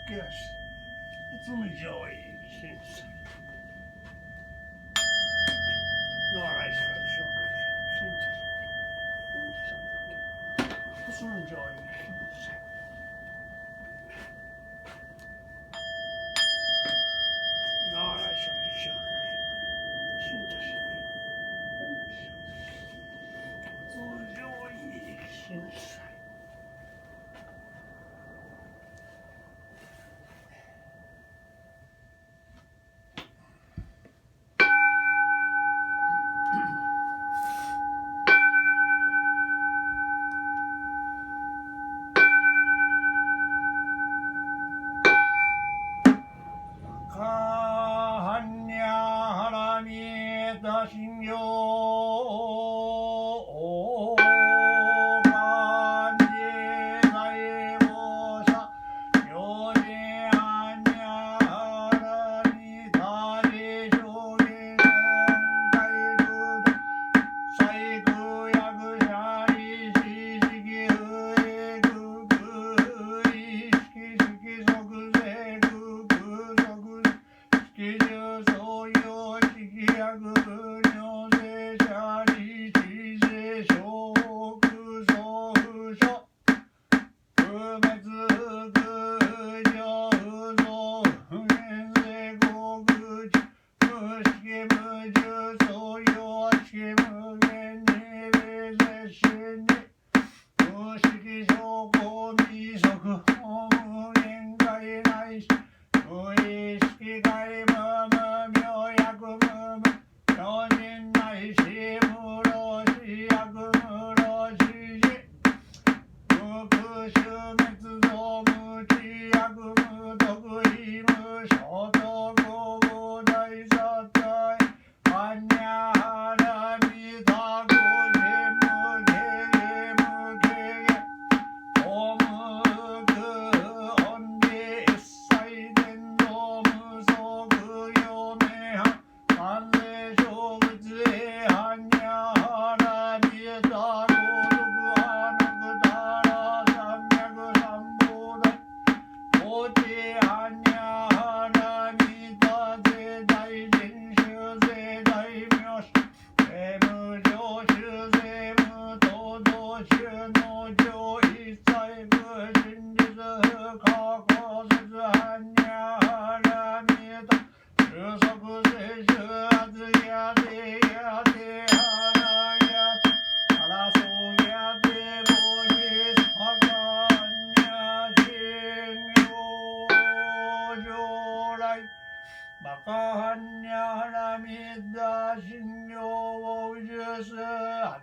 けやしつむ上位審査野良石から紹介審査つむ上位審査野良石から紹介審査通常位審査信用感じ在護者両人安にあらにたり証言海空細工役者意識式不英空空意識式即税空空即式重創業式役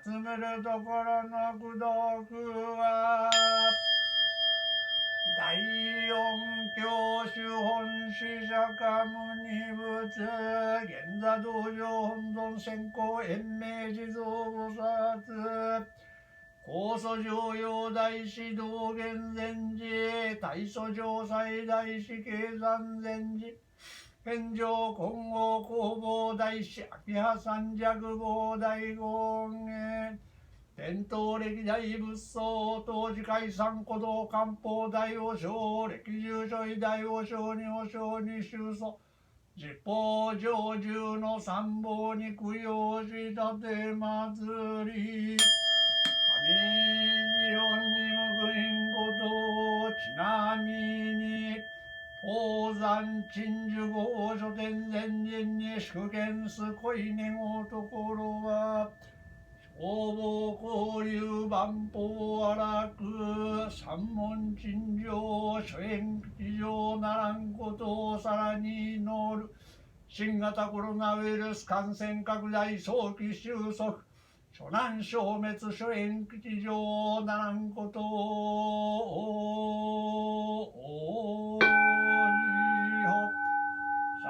集めるところの功徳は第四教主本師釈迦牟尼仏現座道場本尊先行延命地蔵菩薩高祖上陽大師道元禅師大祖上西大師経山禅師返上金剛弘法大師秋葉三尺坊大権現伝統歴代仏僧当時解散古道漢方大王将歴住所位大王将に和尚に宗祖十方上中の三宝に供養し立て祭り神日本に報いんことちなみに宝山鎮守護書店前人に祝見す恋願うところは消防交流万法荒く三門鎮上諸縁吉祥ならんことをさらに祈る新型コロナウイルス感染拡大早期収束諸難消滅諸縁吉祥ならんことを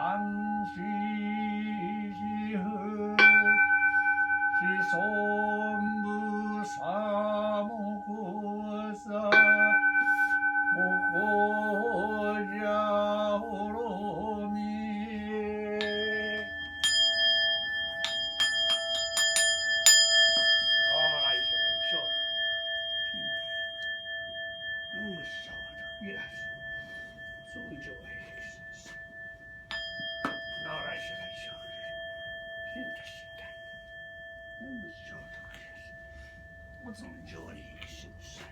三四四不子孫部三目さもこじゃほろみそう上へ那来是来小人，现在现在，那么小的个人，我怎么教你现在？